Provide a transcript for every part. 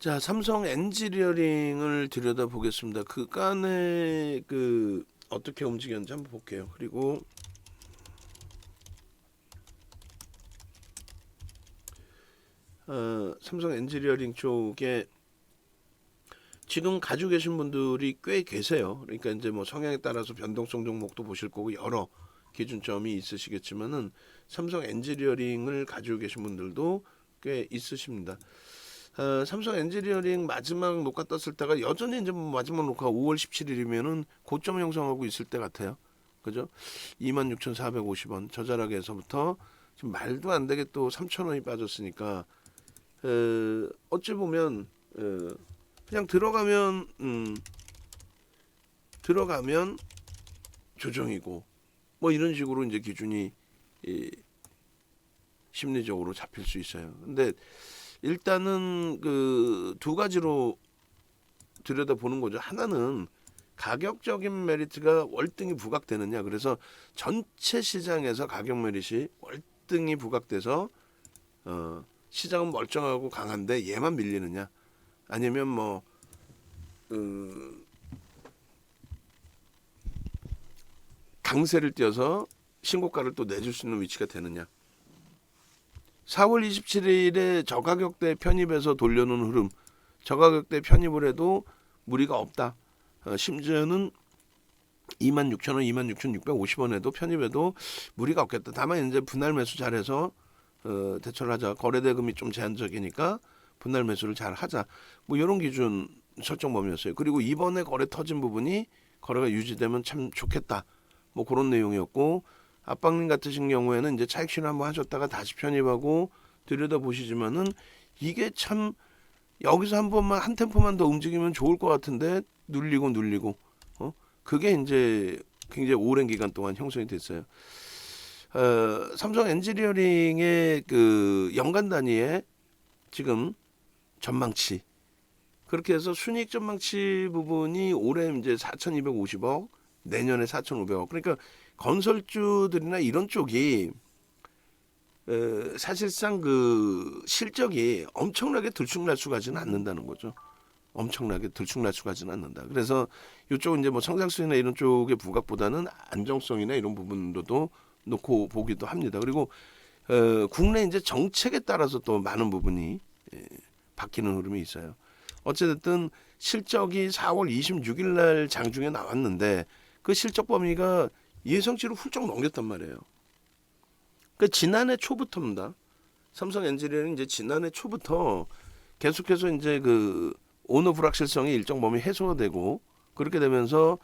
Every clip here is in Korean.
자, 삼성 엔지니어링을 들여다보겠습니다. 그간에 어떻게 움직였는지 한번 볼게요. 그리고 삼성 엔지니어링 쪽에 지금 가지고 계신 분들이 꽤 계세요. 그러니까 이제 뭐 성향에 따라서 변동성 종목도 보실 거고 여러 기준점이 있으시겠지만은 삼성 엔지니어링을 가지고 계신 분들도 꽤 있으십니다. 삼성 엔지니어링 마지막 녹화 떴을 때가 여전히 이제 뭐 마지막 녹화 5월 17일이면은 고점 형성하고 있을 때 같아요. 그죠? 26,450원 저자락에서부터 지금 말도 안 되게 또 3,000원이 빠졌으니까 어찌 보면 그냥 들어가면 조정이고 뭐 이런 식으로 이제 기준이 심리적으로 잡힐 수 있어요. 근데 일단은 그 두 가지로 들여다보는 거죠. 하나는 가격적인 메리트가 월등히 부각되느냐. 그래서 전체 시장에서 가격 메리트이 월등히 부각돼서 시장은 멀쩡하고 강한데 얘만 밀리느냐. 아니면 뭐 강세를 띄어서 신고가를 또 내줄 수 있는 위치가 되느냐. 4월 27일에 저가격대 편입해서 돌려놓은 흐름, 저가격대 편입을 해도 무리가 없다. 심지어는 26,000원, 26,650원에도 편입해도 무리가 없겠다. 다만 이제 분할 매수 잘해서 대처를 하자. 거래 대금이 좀 제한적이니까 분할 매수를 잘 하자. 뭐 이런 기준 설정 범위였어요. 그리고 이번에 거래 터진 부분이 거래가 유지되면 참 좋겠다. 뭐 그런 내용이었고, 압박림 같으신 경우에는 이제 차익 실현 한번 하셨다가 다시 편입하고 들여다 보시지만은 이게 참 여기서 한 번만 한 템포만 더 움직이면 좋을 것 같은데 눌리고 그게 이제 굉장히 오랜 기간 동안 형성이 됐어요. 삼성 엔지니어링의 그 연간 단위의 지금 전망치 그렇게 해서 순이익 전망치 부분이 올해 이제 4,250억, 내년에 4,500억. 그러니까 건설주들이나 이런 쪽이 사실상 그 실적이 엄청나게 들쭉날쭉하지는 않는다는 거죠. 엄청나게 들쭉날쭉하지는 않는다. 그래서 이쪽은 이제 뭐 성장수나 이런 쪽의 부각보다는 안정성이나 이런 부분도 놓고 보기도 합니다. 그리고 국내 이제 정책에 따라서 또 많은 부분이 바뀌는 흐름이 있어요. 어쨌든 실적이 4월 26일 날 장중에 나왔는데 그 실적 범위가 예상치를 훌쩍 넘겼단 말이에요. 그 지난해 초부터입니다. 삼성 엔지니어링 이제 지난해 초부터 계속해서 이제 그 오너 불확실성이 일정 범위 해소되고 그렇게 되면서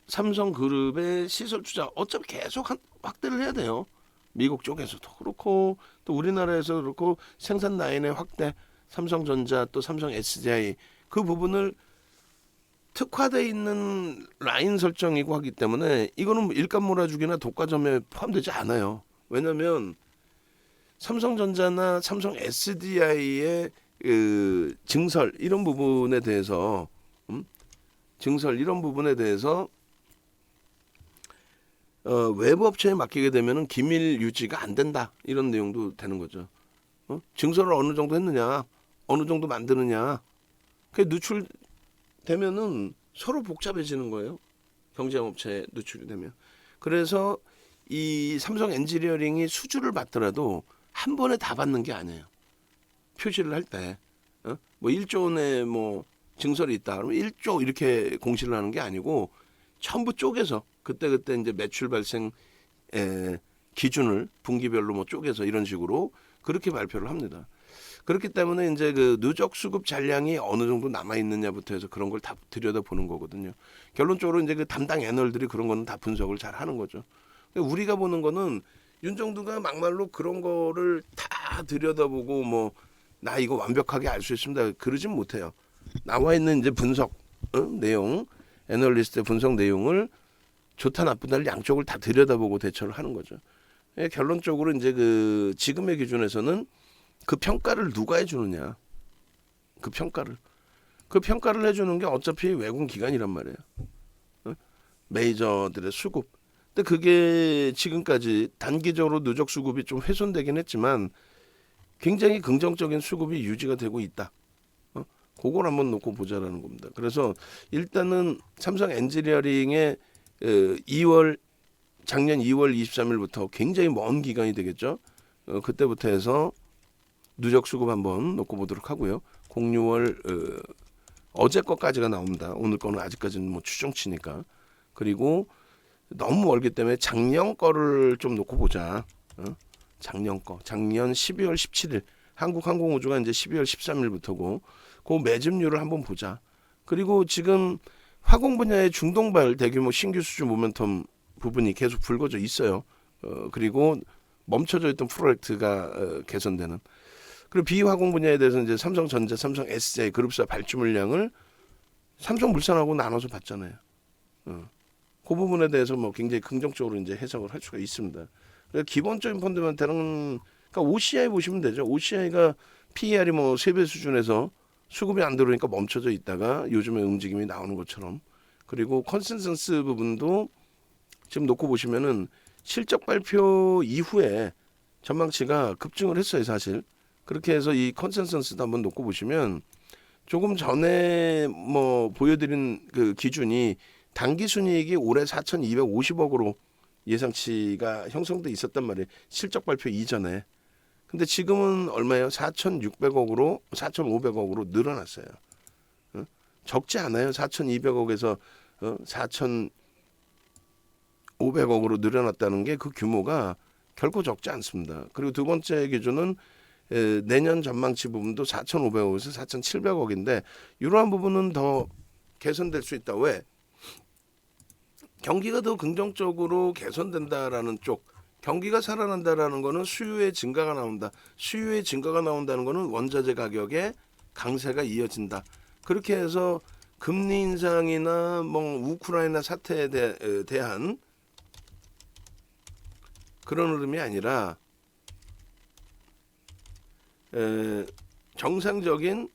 삼성그룹의 시설 투자 어차피 계속 확대를 해야 돼요. 미국 쪽에서도 그렇고 또 우리나라에서 그렇고 생산 라인의 확대, 삼성전자 또 삼성 SDI 그 부분을 특화되어 있는 라인 설정이고 하기 때문에 이거는 일감 몰아주기나 독과점에 포함되지 않아요. 왜냐하면 삼성전자나 삼성 SDI의 그 증설 이런 부분에 대해서 증설 이런 부분에 대해서 외부 업체에 맡기게 되면은 기밀 유지가 안 된다 이런 내용도 되는 거죠. 증설을 어느 정도 했느냐, 어느 정도 만드느냐, 그게 누출되면은 서로 복잡해지는 거예요. 경쟁업체에 누출이 되면. 그래서 이 삼성 엔지니어링이 수주를 받더라도 한 번에 다 받는 게 아니에요. 표시를 할 때, 뭐 1조 원에 뭐 증설이 있다 그러면 1조 이렇게 공시를 하는 게 아니고 전부 쪼개서 그때 이제 매출 발생 기준을 분기별로 뭐 쪼개서 이런 식으로 그렇게 발표를 합니다. 그렇기 때문에 이제 그 누적 수급 잔량이 어느 정도 남아 있느냐부터 해서 그런 걸 다 들여다 보는 거거든요. 결론적으로 이제 그 담당 애널들이 그런 거는 다 분석을 잘 하는 거죠. 우리가 보는 거는 윤정두가 막말로 그런 거를 다 들여다보고 뭐 나 이거 완벽하게 알 수 있습니다. 그러진 못해요. 나와 있는 이제 분석 내용, 애널리스트의 분석 내용을 좋다 나쁘다를 양쪽을 다 들여다보고 대처를 하는 거죠. 결론적으로 이제 그 지금의 기준에서는 그 평가를 누가 해주느냐, 그 평가를 해주는 게 어차피 외국 기관이란 말이에요. 메이저들의 수급. 근데 그게 지금까지 단기적으로 누적 수급이 좀 훼손되긴 했지만 굉장히 긍정적인 수급이 유지가 되고 있다. 그걸 한번 놓고 보자라는 겁니다. 그래서 일단은 삼성 엔지니어링의 2월 작년 2월 23일부터 굉장히 먼 기간이 되겠죠. 그때부터 해서 누적 수급 한번 놓고 보도록 하고요. 06월 어제 거까지가 나옵니다. 오늘 거는 아직까지는 뭐 추정치니까. 그리고 너무 멀기 때문에 작년 거를 좀 놓고 보자. 작년 거. 작년 12월 17일. 한국항공우주가 이제 12월 13일부터고 그 매집률을 한번 보자. 그리고 지금 화공 분야의 중동발 대규모 신규 수주 모멘텀 부분이 계속 불거져 있어요. 그리고 멈춰져 있던 프로젝트가 개선되는. 그리고 비화공 분야에 대해서는 이제 삼성전자, 삼성 SDI 그룹사 발주 물량을 삼성물산하고 나눠서 봤잖아요. 그 부분에 대해서 뭐 굉장히 긍정적으로 이제 해석을 할 수가 있습니다. 그래서 기본적인 펀더멘탈은 그러니까 OCI 보시면 되죠. OCI가 PER이 뭐 3배 수준에서 수급이 안 들어오니까 멈춰져 있다가 요즘에 움직임이 나오는 것처럼. 그리고 컨센서스 부분도 지금 놓고 보시면은 실적 발표 이후에 전망치가 급증을 했어요, 사실. 그렇게 해서 이 컨센서스도 한번 놓고 보시면 조금 전에 뭐 보여드린 그 기준이 당기 순이익이 올해 4,250억으로 예상치가 형성돼 있었단 말이에요. 실적 발표 이전에. 근데 지금은 얼마예요? 4,600억으로 4,500억으로 늘어났어요. 적지 않아요. 4,200억에서 4,500억으로 늘어났다는 게 그 규모가 결코 적지 않습니다. 그리고 두 번째 기준은 내년 전망치 부분도 4,500억에서 4,700억인데 이러한 부분은 더 개선될 수 있다. 왜? 경기가 더 긍정적으로 개선된다라는 쪽, 경기가 살아난다라는 거는 수요의 증가가 나온다. 수요의 증가가 나온다는 거는 원자재 가격의 강세가 이어진다. 그렇게 해서 금리 인상이나 뭐 우크라이나 사태에 대한 그런 흐름이 아니라 정상적인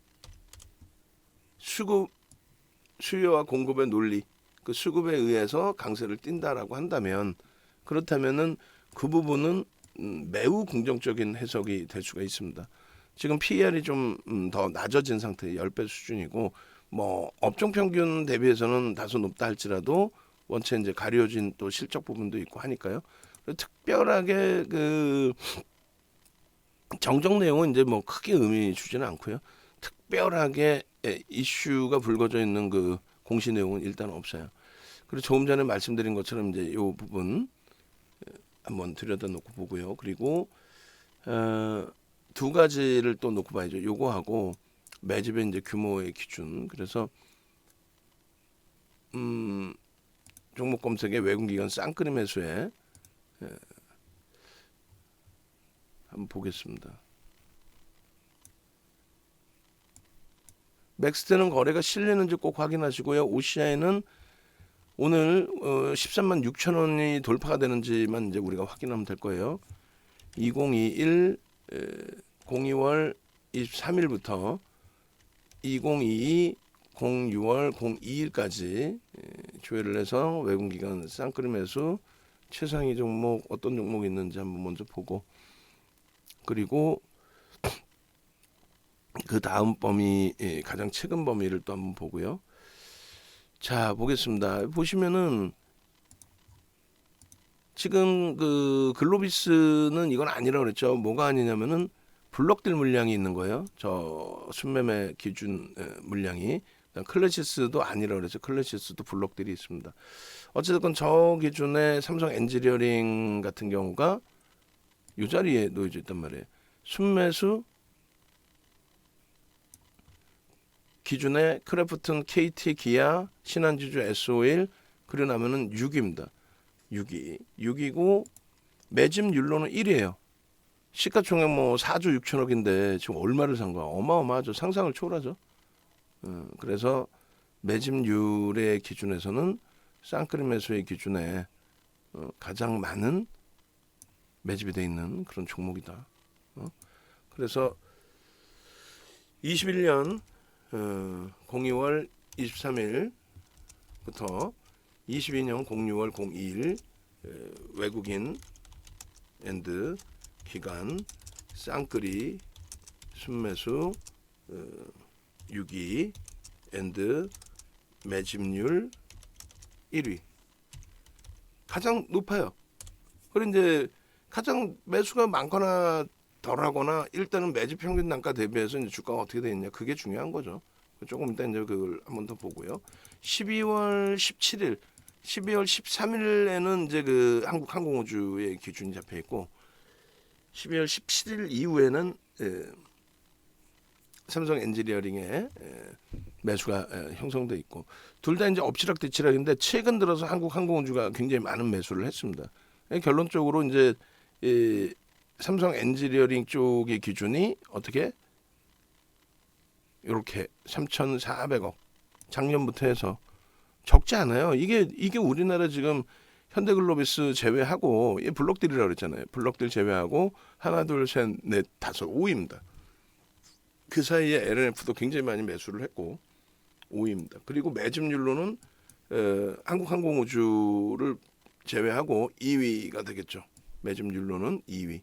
수요와 공급의 논리, 그 수급에 의해서 강세를 띈다라고 한다면, 그렇다면은 그 부분은 매우 긍정적인 해석이 될 수가 있습니다. 지금 PER이 좀 더 낮아진 상태, 10배 수준이고, 뭐 업종 평균 대비해서는 다소 높다 할지라도 원체 이제 가려진 또 실적 부분도 있고 하니까요. 특별하게 그 정적 내용은 이제 뭐 크게 의미 주지는 않고요. 특별하게 이슈가 불거져 있는 그 공시 내용은 일단 없어요. 그리고 조금 전에 말씀드린 것처럼 이제 이 부분 한번 들여다놓고 보고요. 그리고 두 가지를 또 놓고 봐야죠. 요거하고 매집의 이제 규모의 기준. 그래서 종목 검색에 외국기관 쌍끌이 매수에 한번 보겠습니다. 맥스트는 거래가 실리는지 꼭 확인하시고요. OCI는 오늘 13만 6천 원이 돌파가 되는지만 이제 우리가 확인하면 될 거예요. 2021 02월 23일부터 2022 06월 02일까지 조회를 해서 외국기관 쌍끌이 매수 최상위 종목 어떤 종목이 있는지 한번 먼저 보고, 그리고 그 다음 범위 가장 최근 범위를 또 한번 보고요. 자, 보겠습니다. 보시면은 지금 그 글로비스는 이건 아니라고 그랬죠. 뭐가 아니냐면은 블록딜 물량이 있는 거예요. 저 순매매 기준 물량이. 클래시스도 아니라고 그랬죠. 클래시스도 블록딜이 있습니다. 어쨌든 저 기준에 삼성 엔지니어링 같은 경우가 이 자리에 놓여져 있단 말이에요. 순매수 기준에 크래프튼, KT, 기아, 신한지주, S-오일, 그리고 나면은 6위입니다. 6위고 매집률로는 1위예요. 시가총액 뭐 4조 6천억인데 지금 얼마를 산 거야? 어마어마하죠. 상상을 초월하죠. 그래서 매집률의 기준에서는 쌍끌이 매수의 기준에 가장 많은 매집이 돼 있는 그런 종목이다. 그래서 21년 02월 23일부터 22년 06월 02일 외국인 앤드 기관 쌍끌이 순매수 6위 앤드 매집률 1위 가장 높아요. 그리고 이제 가장 매수가 많거나 덜하거나 일단은 매집 평균 단가 대비해서 이제 주가가 어떻게 돼 있냐 그게 중요한 거죠. 조금 이따 이제 그걸 한번 더 보고요. 12월 17일, 12월 13일에는 이제 그 한국항공우주의 기준이 잡혀 있고 12월 17일 이후에는 삼성 엔지니어링의 매수가 형성돼 있고 둘 다 이제 엎치락뒤치락인데 최근 들어서 한국항공우주가 굉장히 많은 매수를 했습니다. 결론적으로 이제 삼성 엔지니어링 쪽의 기준이 어떻게 이렇게 3,400억 작년부터 해서 적지 않아요. 이게 우리나라 지금 현대글로비스 제외하고 이 블록들이라고 그랬잖아요. 블록들 제외하고 하나 둘 셋 넷 다섯 5위입니다. 그 사이에 LNF도 굉장히 많이 매수를 했고 5위입니다. 그리고 매집률로는 한국항공우주를 제외하고 2위가 되겠죠. 매집률로는 2위.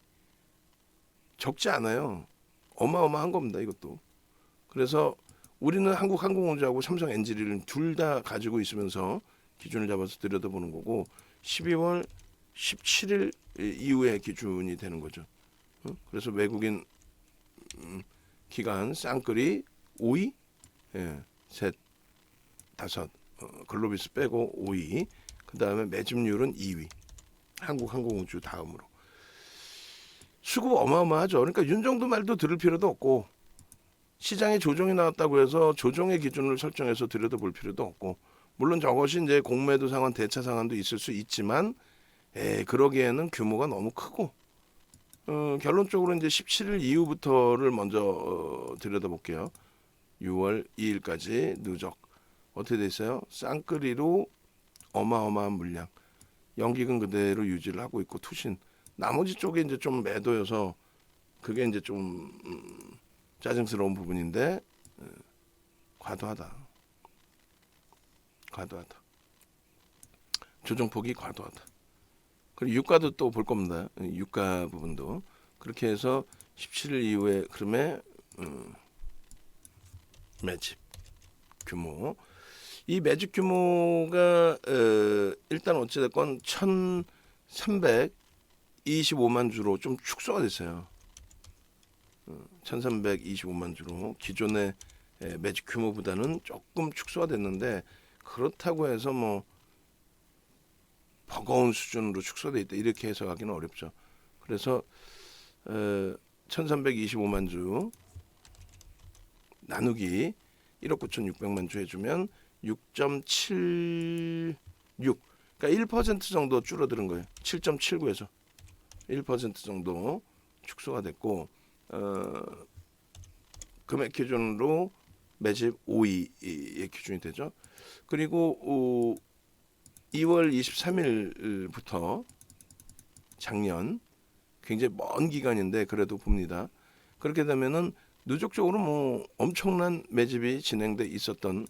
적지 않아요. 어마어마한 겁니다. 이것도. 그래서 우리는 한국항공우주하고 삼성 엔지니어링 둘 다 가지고 있으면서 기준을 잡아서 들여다보는 거고 12월 17일 이후의 기준이 되는 거죠. 그래서 외국인 기관 쌍끌이 5위, 셋, 다섯, 글로비스 빼고 5위. 그 다음에 매집률은 2위. 한국항공우주 다음으로. 수급 어마어마하죠. 그러니까 윤 정도 말도 들을 필요도 없고 시장에 조정이 나왔다고 해서 조정의 기준을 설정해서 들여다볼 필요도 없고 물론 저것이 이제 공매도 상환, 대차 상환도 있을 수 있지만 그러기에는 규모가 너무 크고 결론적으로 이제 17일 이후부터를 먼저 들여다볼게요. 6월 2일까지 누적 어떻게 돼 있어요? 쌍끌이로 어마어마한 물량 연기금 그대로 유지를 하고 있고 투신 나머지 쪽에 이제 좀 매도여서 그게 이제 좀 짜증스러운 부분인데 과도하다. 조정폭이 과도하다. 그리고 유가도 또 볼 겁니다. 유가 부분도 그렇게 해서 17일 이후에 그러면 매집 규모 이 매집 규모가 일단 어찌됐건 1,325만 주로 좀 축소가 됐어요. 1,325만 주로 기존의 매집 규모보다는 조금 축소가 됐는데 그렇다고 해서 뭐 버거운 수준으로 축소돼 있다 이렇게 해석하기는 어렵죠. 그래서 1,325만 주 나누기 1억 9,600만 주 해주면 6.76 그러니까 1% 정도 줄어드는 거예요. 7.79에서 1% 정도 축소가 됐고 금액 기준으로 매집 5위의 기준이 되죠. 그리고 2월 23일부터 작년 굉장히 먼 기간인데 그래도 봅니다. 그렇게 되면은 누적적으로 뭐 엄청난 매집이 진행돼 있었던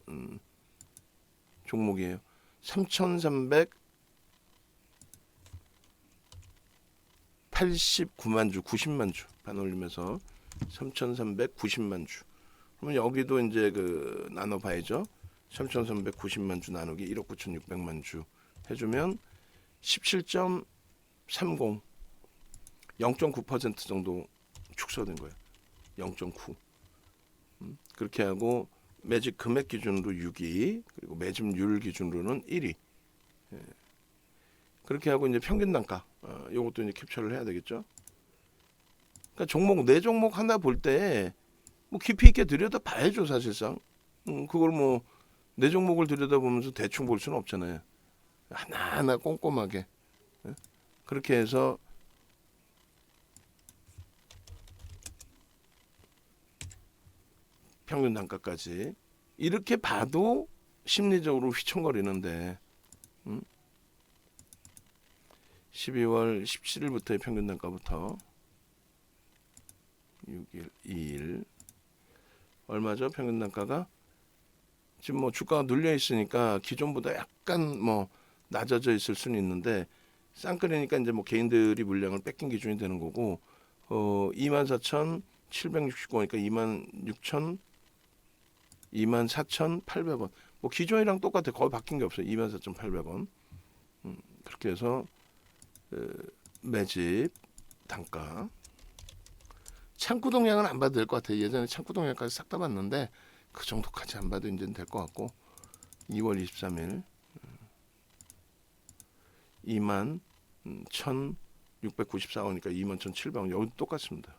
종목이에요. 3,389만 주, 90만 주 반올림해서 3,390만 주. 그러면 여기도 이제 그 나눠 봐야죠. 3,390만 주 나누기 1억 9,600만 주 해주면 17.30 0.9% 정도 축소된 거예요. 0.9 그렇게 하고 매집 금액 기준으로 6위 그리고 매집률 기준으로는 1위 그렇게 하고 이제 평균 단가 요것도 이제 캡처를 해야 되겠죠. 그러니까 종목 네 종목 하나 볼 때 뭐 깊이 있게 들여다 봐야죠 사실상. 그걸 뭐 네 종목을 들여다보면서 대충 볼 수는 없잖아요. 하나하나 꼼꼼하게 그렇게 해서 평균 단가까지 이렇게 봐도 심리적으로 휘청거리는데 12월 17일부터의 평균 단가부터 6일, 2일 얼마죠? 평균 단가가 지금 뭐 주가가 눌려 있으니까 기존보다 약간 뭐 낮아져 있을 수는 있는데 쌍끌이니까 이제 뭐 개인들이 물량을 뺏긴 기준이 되는 거고 24,000 769원이니까 24,800원. 뭐 기존이랑 똑같아. 거의 바뀐 게 없어요. 24,800원. 그렇게 해서 매집 단가. 창구 동향은 안 봐도 될 것 같아요. 예전에 창구 동향까지 싹 다 봤는데 그 정도까지 안 봐도 이제는 될 것 같고 2월 23일 21,694원이니까 21,700원 여기 똑같습니다.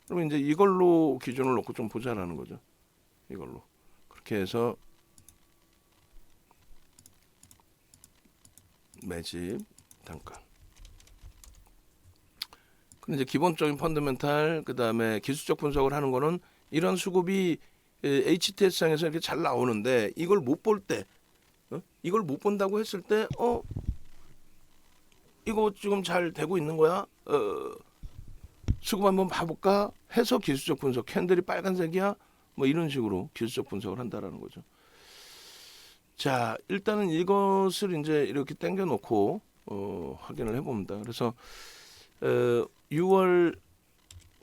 그러면 이제 이걸로 기준을 놓고 좀 보자라는 거죠. 이걸로 그렇게 해서 매집 단가. 근데 이제 기본적인 펀더멘탈 그다음에 기술적 분석을 하는 거는 이런 수급이 HTS상에서 이렇게 잘 나오는데 이걸 못 볼 때, 이걸 못 본다고 했을 때, 이거 지금 잘 되고 있는 거야? 수급 한번 봐볼까? 해서 기술적 분석, 캔들이 빨간색이야? 뭐 이런 식으로 기술적 분석을 한다라는 거죠. 자, 일단은 이것을 이제 이렇게 당겨놓고 확인을 해봅니다. 그래서 6월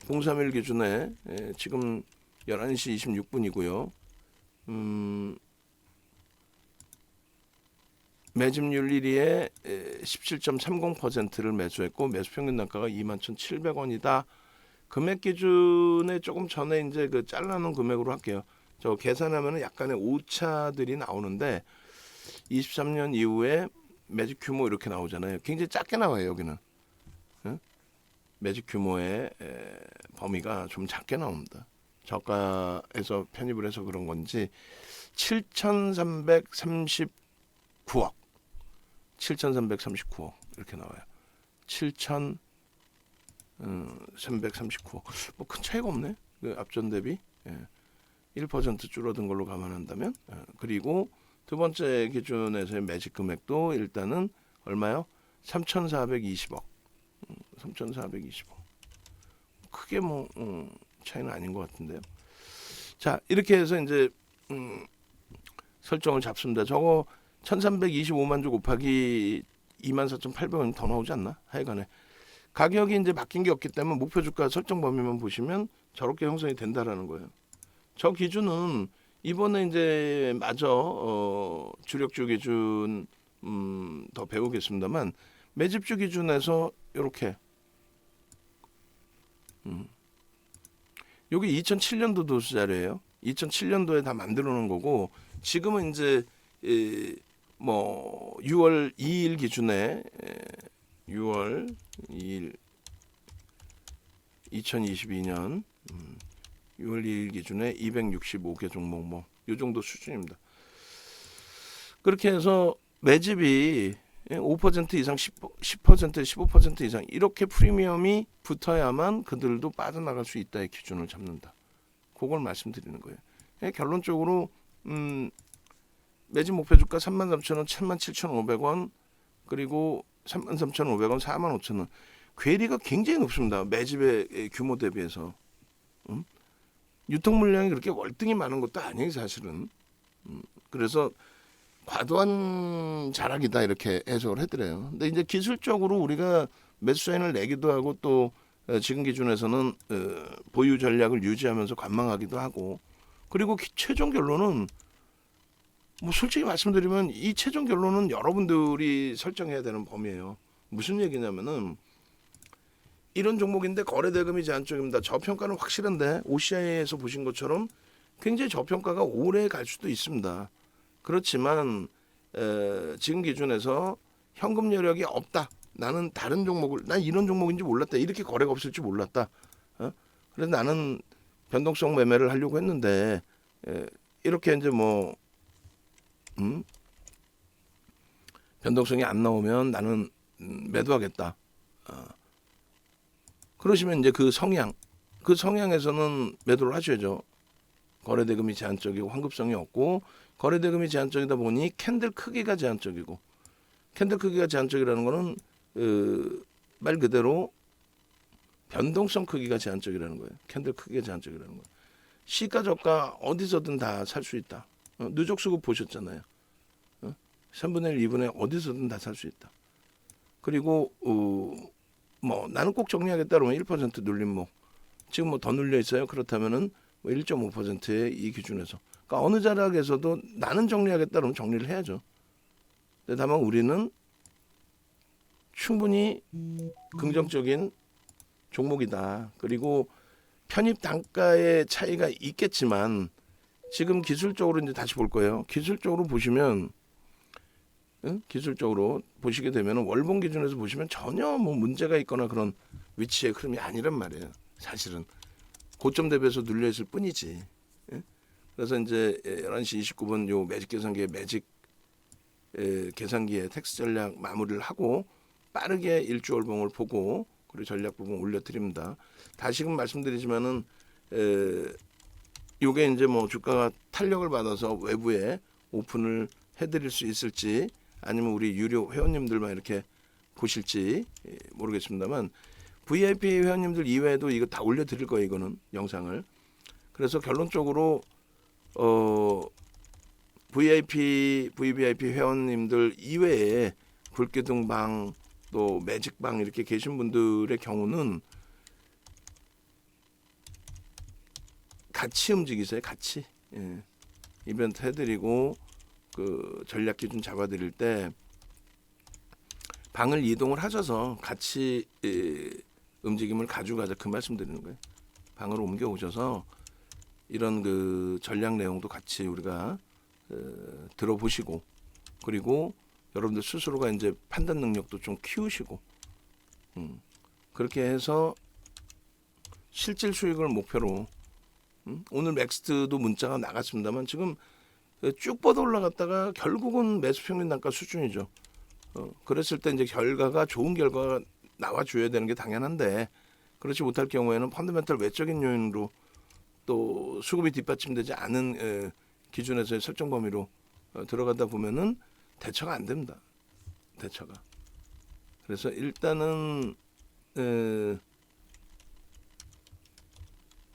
03일 기준에 지금 11시 26분이고요. 매집률 1위에 17.30%를 매수했고 매수 평균 단가가 21,700원이다. 금액 기준에 조금 전에 이제 그 잘라놓은 금액으로 할게요. 저 계산하면 약간의 오차들이 나오는데 23년 이후에 매집 규모 이렇게 나오잖아요. 굉장히 작게 나와요. 여기는 매집 규모의 범위가 좀 작게 나옵니다. 저가에서 편입을 해서 그런 건지 7,339억 7,339억 이렇게 나와요. 7,339억 뭐 큰 차이가 없네. 그 앞전 대비 1% 줄어든 걸로 감안한다면 그리고 두 번째 기준에서의 매집 금액도 일단은 얼마요? 3,420억 3,420억 크게 뭐 차이는 아닌 것 같은데요. 자 이렇게 해서 이제 설정을 잡습니다. 저거 1,325만 주 곱하기 24,800원이 더 나오지 않나? 하여간에 가격이 이제 바뀐 게 없기 때문에 목표 주가 설정 범위만 보시면 저렇게 형성이 된다라는 거예요. 저 기준은 이번에 이제 마저 주력주 기준 더 배우겠습니다만 매집주 기준에서 이렇게 여기 2007년도 도수 자료예요. 2007년도에 다 만들어 놓은 거고 지금은 이제 뭐 6월 2일 기준에 6월 2일 2022년 6월 2일 기준에 265개 종목 뭐 이 정도 수준입니다. 그렇게 해서 매집이 5% 이상 10% 15% 이상 이렇게 프리미엄이 붙어야만 그들도 빠져나갈 수 있다의 기준을 잡는다. 그걸 말씀드리는 거예요. 결론적으로 매집 목표 주가 33,000원, 77,500원 그리고 33,500원, 45,000원 괴리가 굉장히 높습니다. 매집의 규모 대비해서 유통 물량이 그렇게 월등히 많은 것도 아니에요 사실은. 그래서 과도한 자락이다 이렇게 해석을 해드려요. 근데 이제 기술적으로 우리가 매수 사인을 내기도 하고 또 지금 기준에서는 보유 전략을 유지하면서 관망하기도 하고 그리고 최종 결론은 뭐 솔직히 말씀드리면 이 최종 결론은 여러분들이 설정해야 되는 범위예요. 무슨 얘기냐면은 이런 종목인데 거래 대금이 제한적입니다. 저평가는 확실한데 OCI에서 보신 것처럼 굉장히 저평가가 오래 갈 수도 있습니다. 그렇지만 지금 기준에서 현금 여력이 없다. 나는 다른 종목을 난 이런 종목인지 몰랐다. 이렇게 거래가 없을 줄 몰랐다. 그래서 나는 변동성 매매를 하려고 했는데 이렇게 이제 뭐 변동성이 안 나오면 나는 매도하겠다. 그러시면 이제 그 성향에서는 매도를 하셔야죠. 거래대금이 제한적이고 환급성이 없고 거래대금이 제한적이다 보니 캔들 크기가 제한적이고 캔들 크기가 제한적이라는 거는 말 그대로 변동성 크기가 제한적이라는 거예요. 캔들 크기가 제한적이라는 거예요. 시가 저가 어디서든 다 살 수 있다. 누적 수급 보셨잖아요. 3분의 1, 2분의 1 어디서든 다 살 수 있다. 그리고 뭐 나는 꼭 정리하겠다 그러면 1% 눌림목. 지금 뭐 더 눌려 있어요. 그렇다면은 뭐 1.5%의 이 기준에서. 그러니까 어느 자락에서도 나는 정리하겠다 그러면 정리를 해야죠. 근데 다만 우리는 충분히 긍정적인 종목이다. 그리고 편입 단가의 차이가 있겠지만 지금 기술적으로 이제 다시 볼 거예요. 기술적으로 보시면 기술적으로 보시게 되면 월봉 기준에서 보시면 전혀 뭐 문제가 있거나 그런 위치의 흐름이 아니란 말이에요. 사실은 고점 대비해서 눌려 있을 뿐이지. 예? 그래서 이제 11시 29분 요 매직 계산기의 매직 계산기의 텍스 전략 마무리를 하고 빠르게 일주 월봉을 보고 그리고 전략 부분 올려드립니다. 다시금 말씀드리지만은 요게 이제 뭐 주가가 탄력을 받아서 외부에 오픈을 해드릴 수 있을지 아니면 우리 유료 회원님들만 이렇게 보실지 모르겠습니다만 VIP 회원님들 이외에도 이거 다 올려드릴 거예요. 이거는 영상을. 그래서 결론적으로 VVIP 회원님들 이외에 불기둥방 또 매직방 이렇게 계신 분들의 경우는 같이 움직이세요. 같이. 예. 이벤트 해드리고 그 전략 기준 잡아드릴 때 방을 이동을 하셔서 같이 움직임을 가져가자 그 말씀 드리는 거예요. 방으로 옮겨 오셔서 이런 그 전략 내용도 같이 우리가 들어보시고 그리고 여러분들 스스로가 이제 판단 능력도 좀 키우시고 그렇게 해서 실질 수익을 목표로 오늘 맥스트도 문자가 나갔습니다만 지금 쭉 뻗어 올라갔다가 결국은 매수 평균 단가 수준이죠. 그랬을 때 이제 결과가 좋은 결과가 나와줘야 되는 게 당연한데 그렇지 못할 경우에는 펀더멘털 외적인 요인으로 또 수급이 뒷받침되지 않은 기준에서의 설정 범위로 들어가다 보면은 대처가 안 됩니다. 대처가. 그래서 일단은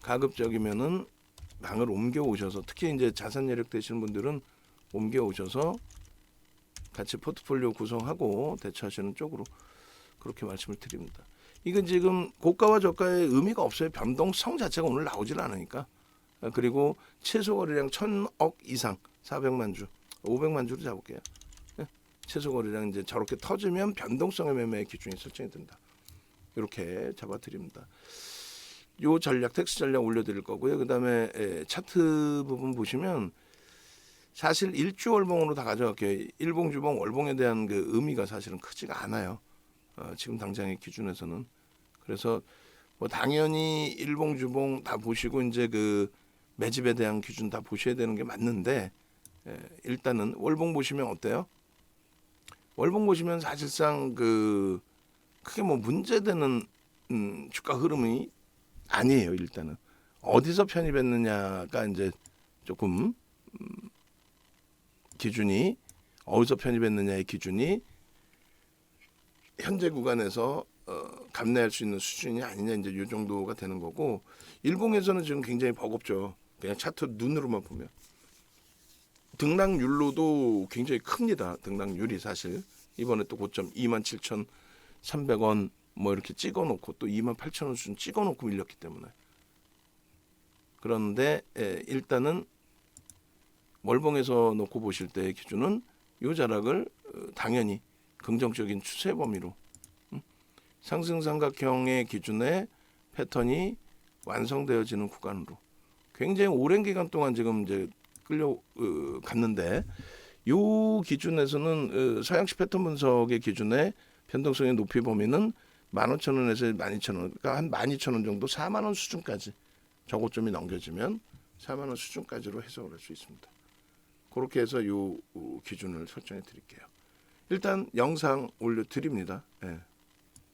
가급적이면은 방을 옮겨 오셔서 특히 이제 자산 여력 되시는 분들은 옮겨 오셔서 같이 포트폴리오 구성하고 대처하시는 쪽으로 그렇게 말씀을 드립니다. 이건 지금 고가와 저가의 의미가 없어요. 변동성 자체가 오늘 나오질 않으니까. 그리고 최소 거래량 1,000억 이상 400만 주, 500만 주로 잡을게요. 최소 거래량 이제 저렇게 터지면 변동성의 매매의 기준이 설정이 된다. 이렇게 잡아드립니다. 요 전략 텍스 전략 올려드릴 거고요. 그 다음에 차트 부분 보시면 사실 일주 월봉으로 다 가져갈게요. 일봉, 주봉, 월봉에 대한 그 의미가 사실은 크지가 않아요. 지금 당장의 기준에서는. 그래서 뭐 당연히 일봉, 주봉 다 보시고 이제 그 매집에 대한 기준 다 보셔야 되는 게 맞는데 일단은 월봉 보시면 어때요? 월봉 보시면 사실상 그 크게 뭐 문제되는 주가 흐름이 아니에요. 일단은 어디서 편입했느냐가 이제 조금 기준이 어디서 편입했느냐의 기준이 현재 구간에서 감내할 수 있는 수준이 아니냐 이제 이 정도가 되는 거고 일봉에서는 지금 굉장히 버겁죠. 그냥 차트 눈으로만 보면 등락률로도 굉장히 큽니다. 등락률이 사실 이번에 또 고점 27,300원 뭐 이렇게 찍어놓고 또 28,000원 수준 찍어놓고 밀렸기 때문에 그런데 일단은 월봉에서 놓고 보실 때의 기준은 이 자락을 당연히 긍정적인 추세 범위로 상승 삼각형의 기준의 패턴이 완성되어지는 구간으로 굉장히 오랜 기간 동안 지금 이제 끌려갔는데 이 기준에서는 서양식 패턴 분석의 기준의 변동성의 높이 범위는 15,000원에서 12,000원, 그러니까 한 12,000원 정도 4만 원 수준까지 저고점이 넘겨지면 4만 원 수준까지로 해석을 할 수 있습니다. 그렇게 해서 이 기준을 설정해 드릴게요. 일단 영상 올려드립니다. 예.